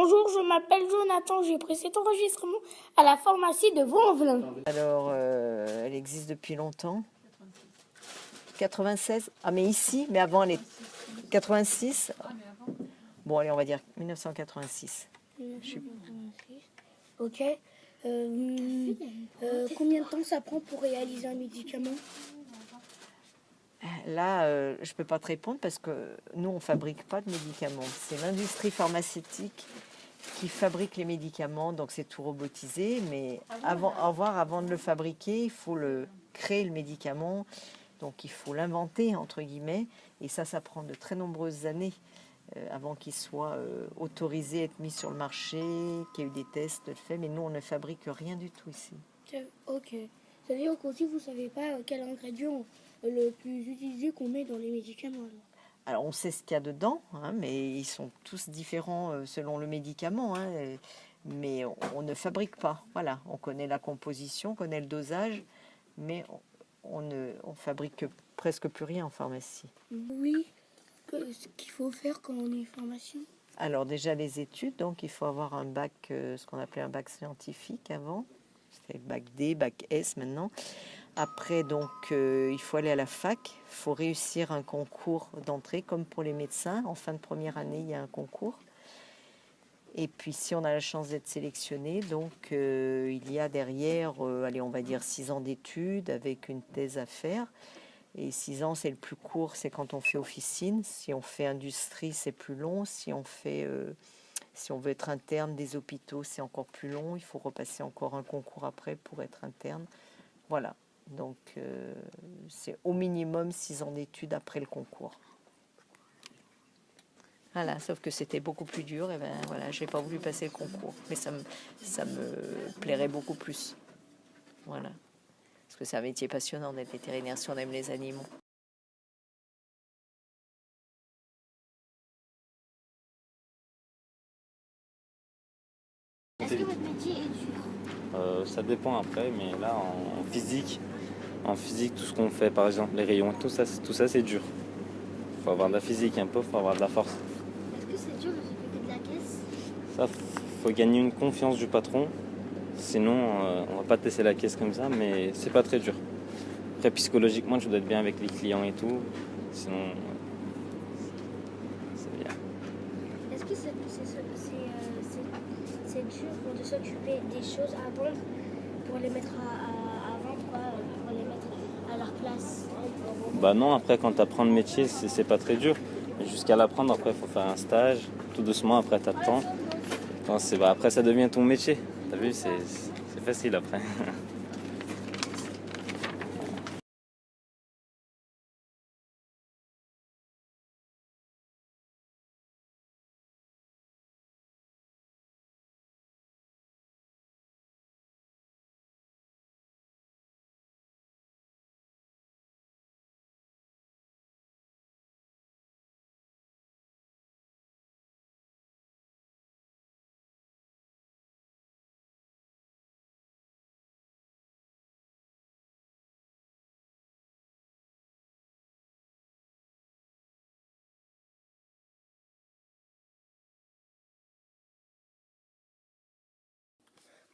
Bonjour, je m'appelle Jonathan, j'ai pris cet enregistrement à la pharmacie de Vaux-en-Velin. Alors, elle existe depuis longtemps. 96. Ah, mais ici, mais avant, elle est 86. Bon, allez, on va dire 1986. 1986. Ok. Combien de temps ça prend pour réaliser un médicament? Là, je ne peux pas te répondre parce que nous, on ne fabrique pas de médicaments. C'est l'industrie pharmaceutique qui fabrique les médicaments, donc c'est tout robotisé. Mais avant de le fabriquer, il faut créer le médicament. Donc il faut l'inventer, entre guillemets. Et ça prend de très nombreuses années avant qu'il soit autorisé à être mis sur le marché, qu'il y ait eu des tests faits. Mais nous, on ne fabrique rien du tout ici. Ok. Ça veut dire qu'aussi vous ne savez pas quel ingrédient le plus utilisé qu'on met dans les médicaments Alors, on sait ce qu'il y a dedans, hein, mais ils sont tous différents selon le médicament. Hein, mais on ne fabrique pas. Voilà, on connaît la composition, on connaît le dosage, mais on ne fabrique presque plus rien en pharmacie. Oui. Ce qu'il faut faire quand on est en formation? Alors déjà les études, donc il faut avoir un bac, ce qu'on appelait un bac scientifique avant. C'était bac D, bac S maintenant. Après, donc, il faut aller à la fac. Il faut réussir un concours d'entrée, comme pour les médecins. En fin de première année, il y a un concours. Et puis, si on a la chance d'être sélectionné, donc, il y a derrière, allez, on va dire 6 ans d'études avec une thèse à faire. Et 6 ans, c'est le plus court, c'est quand on fait officine. Si on fait industrie, c'est plus long. Si on veut être interne des hôpitaux, c'est encore plus long. Il faut repasser encore un concours après pour être interne. Voilà. Donc, c'est au minimum 6 ans d'études après le concours. Voilà, sauf que c'était beaucoup plus dur. Et ben voilà, j'ai pas voulu passer le concours, mais ça me plairait beaucoup plus. Voilà, parce que c'est un métier passionnant d'être vétérinaire si on aime les animaux. Est-ce que votre métier est dur? Ça dépend après, mais là en physique, tout ce qu'on fait, par exemple les rayons, tout ça c'est dur. Faut avoir de la physique un peu, faut avoir de la force. Est-ce que c'est dur de s'occuper de la caisse? Ça, faut gagner une confiance du patron, sinon on va pas te laisser la caisse comme ça, mais c'est pas très dur. Après psychologiquement, tu dois être bien avec les clients et tout, sinon c'est bien. Est-ce que c'est dur de s'occuper des choses à vendre pour les mettre à vendre, pour les mettre à leur place? Bah non, après quand tu apprends le métier, c'est pas très dur. Mais jusqu'à l'apprendre, après il faut faire un stage, tout doucement, après t'attends. Après ça devient ton métier. T'as vu, c'est facile après.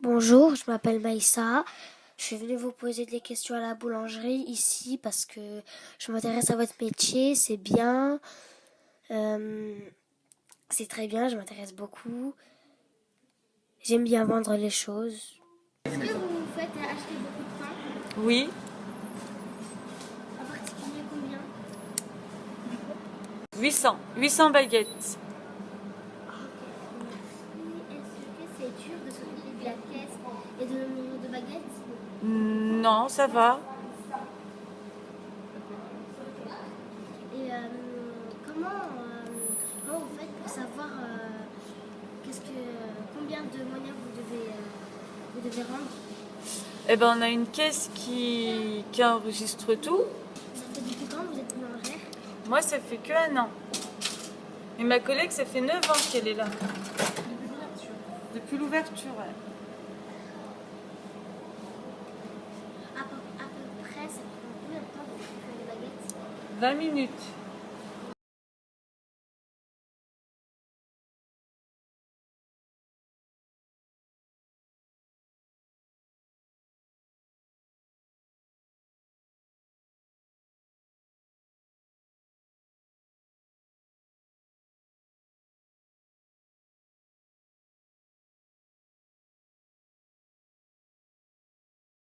Bonjour, je m'appelle Maïssa. Je suis venue vous poser des questions à la boulangerie ici parce que je m'intéresse à votre métier, c'est bien. C'est très bien, je m'intéresse beaucoup. J'aime bien vendre les choses. Est-ce que vous faites acheter beaucoup de pain? Oui, En particulier combien? 800 baguettes. Est-ce que c'est dur de s'occuper de la caisse et de nombre de baguettes? Non, ça va. Et comment vous faites pour savoir combien de moyens vous devez rendre? Eh ben, on a une caisse qui enregistre tout. Ça fait depuis quand vous êtes boulangère? Moi, ça fait que 1 an. Et ma collègue, ça fait 9 ans qu'elle est là. Depuis l'ouverture, ouais. À peu près, ça prend combien de temps pour faire les baguettes? 20 minutes.